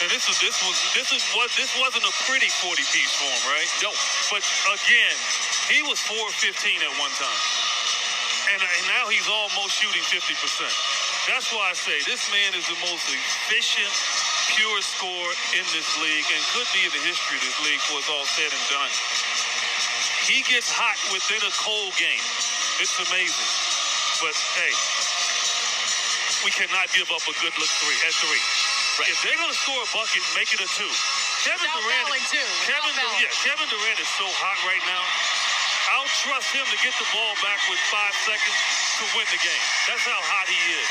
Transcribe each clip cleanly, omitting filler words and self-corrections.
And this wasn't a pretty 40-piece for him, right? No. But again, he was 4-15 at one time. And now he's almost shooting 50%. That's why I say this man is the most efficient, pure scorer in this league and could be in the history of this league before it's all said and done. He gets hot within a cold game. It's amazing. But, hey, we cannot give up a good look at three. Right. If they're going to score a bucket, make it a two. Kevin Durant is so hot right now. I'll trust him to get the ball back with 5 seconds to win the game. That's how hot he is.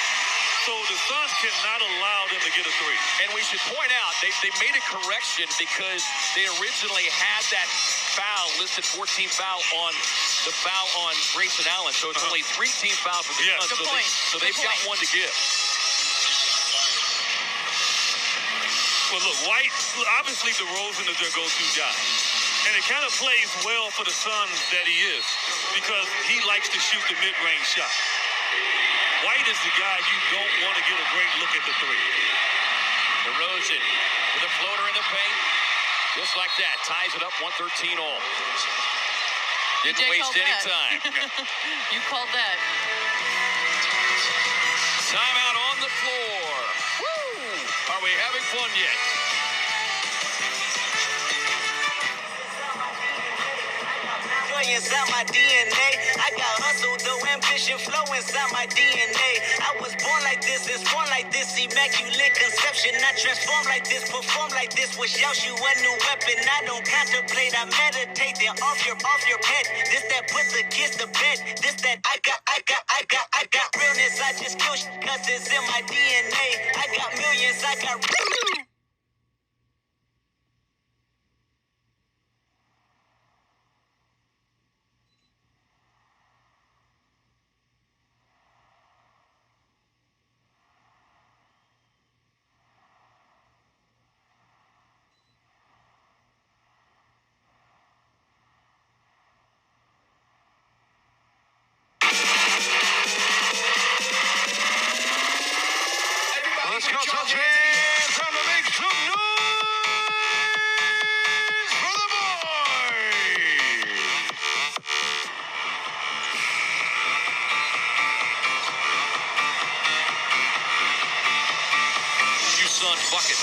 So the Suns cannot allow them to get a three. And we should point out, they made a correction because they originally had that foul, listed 14 foul on the foul on Grayson Allen. So it's only 3 team fouls for the Suns. Good point. So they've got one to give. Well, look, White, obviously DeRozan is their go-to guy. And it kind of plays well for the Suns that he is because he likes to shoot the mid-range shot. White is the guy you don't want to get a great look at the three. DeRozan with a floater in the paint. Just like that. Ties it up 113 all. Didn't waste any time. You called that. Timeout on the floor. Woo! Are we having fun yet? Inside my DNA, I got hustle, though ambition flow inside my DNA. I was born like this, immaculate conception. I transform like this, perform like this. Was Yoshi a new weapon? I don't contemplate, I meditate. Then off your head. This that put the kids to bed. This that I got realness. I just kill shit 'cause it's in my DNA. I got millions, I got. Bucket.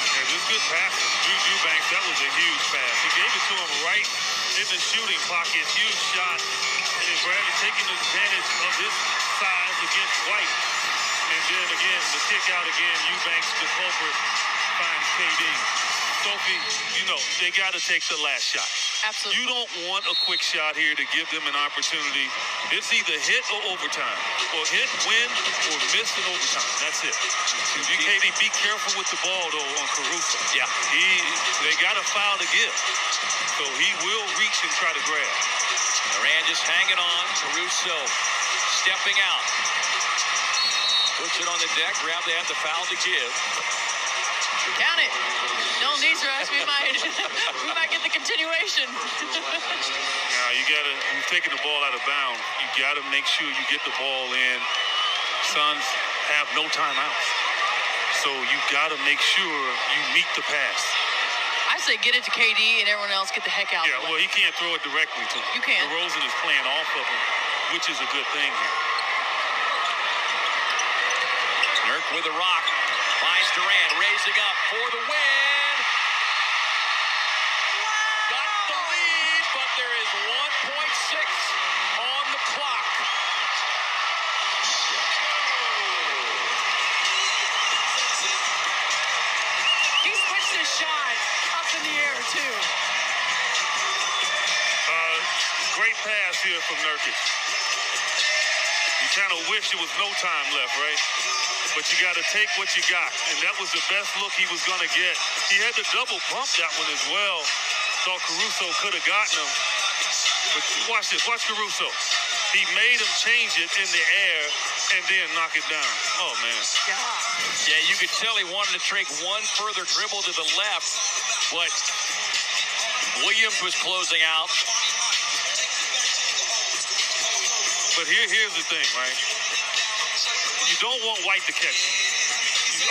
Yeah, this good pass. Juju Banks, that was a huge pass. He gave it to him right in the shooting pocket. Huge shot. And Bradley taking advantage of his size against White. And then again, the kick out again. Eubanks, the culprit, finds KD. Sophie, they got to take the last shot. Absolutely. You don't want a quick shot here to give them an opportunity. It's either hit or overtime. Or hit, win, or miss in overtime. That's it. KD, be careful with the ball, though, on Caruso. Yeah. They got a foul to give. So he will reach and try to grab. Durant just hanging on. Caruso stepping out. Puts it on the deck. Grab the foul to give. Count it. Don't need to rush. We might get the continuation. Now you've taken the ball out of bounds. You gotta make sure you get the ball in. Suns have no timeouts. So you gotta make sure you meet the pass. I say get it to KD and everyone else get the heck out. Yeah, well, he can't throw it directly to him. You can't. DeRozan is playing off of him, which is a good thing here. Nurk with the rock. Finds Durant, raising up for the win. Got the lead, but there is 1.6 on the clock. He switched his shot up in the air, too. Great pass here from Nurkic. You kind of wish there was no time left, right? But you got to take what you got. And that was the best look he was going to get. He had to double pump that one as well. Thought Caruso could have gotten him. But watch this. Watch Caruso. He made him change it in the air and then knock it down. Oh, man. Yeah, you could tell he wanted to take one further dribble to the left. But Williams was closing out. But here's the thing, right? You don't want White to catch it.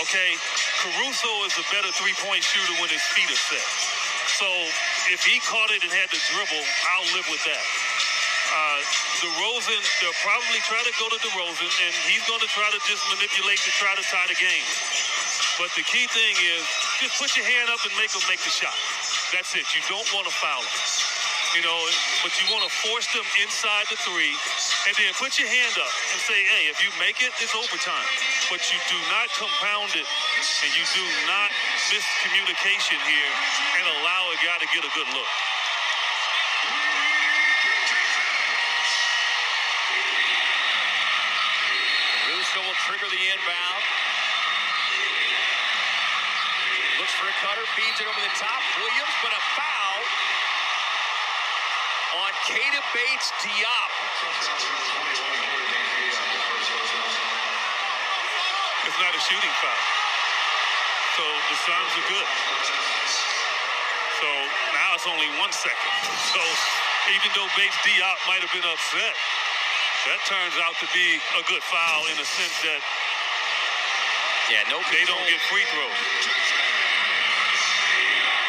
okay? Caruso is a better three-point shooter when his feet are set. So if he caught it and had to dribble, I'll live with that. DeRozan, they'll probably try to go to DeRozan, and he's going to try to just manipulate to try to tie the game. But the key thing is just put your hand up and make him make the shot. That's it. You don't want to foul him. You know, but you want to force them inside the three, and then put your hand up and say, hey, if you make it, it's overtime. But you do not compound it, and you do not miss communication here and allow a guy to get a good look. Caruso will trigger the inbound. Looks for a cutter, feeds it over the top. Williams, but a foul on Keita Bates-Diop. It's not a shooting foul. So the Suns are good. So now it's only 1 second. So even though Bates-Diop might have been upset, that turns out to be a good foul in the sense that they don't get free throws.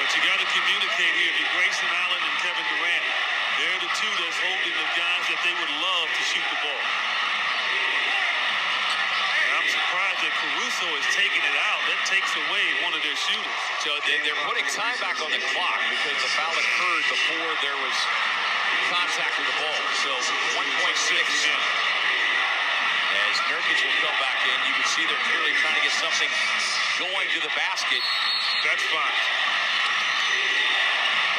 But you got to communicate here to Grayson Allen and Kevin Durant. They're the two that's holding the guys that they would love to shoot the ball. And I'm surprised that Caruso is taking it out. That takes away one of their shooters. So they're putting time back on the clock because the foul occurred before there was contact with the ball. So 1.6 again. As Nurkic will come back in. You can see they're clearly trying to get something going to the basket. That's fine.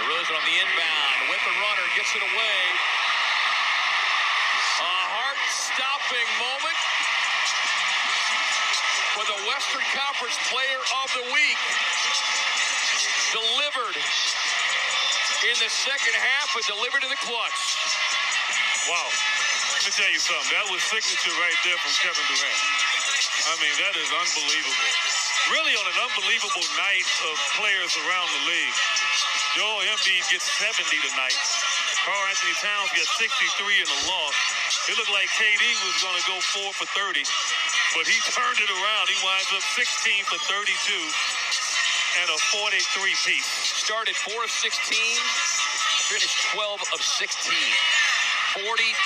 DeRozan on the inbound with the runner, gets it away. A heart-stopping moment for the Western Conference Player of the Week. Delivered in the second half, but delivered in the clutch. Wow. Let me tell you something. That was signature right there from Kevin Durant. I mean, that is unbelievable. Really on an unbelievable night of players around the league. Joel Embiid gets 70 tonight. Karl Anthony Towns got 63 in the loss. It looked like KD was going to go 4 for 30, but he turned it around. He winds up 16 for 32 and a 43-piece. Started 4 of 16, finished 12 of 16. 40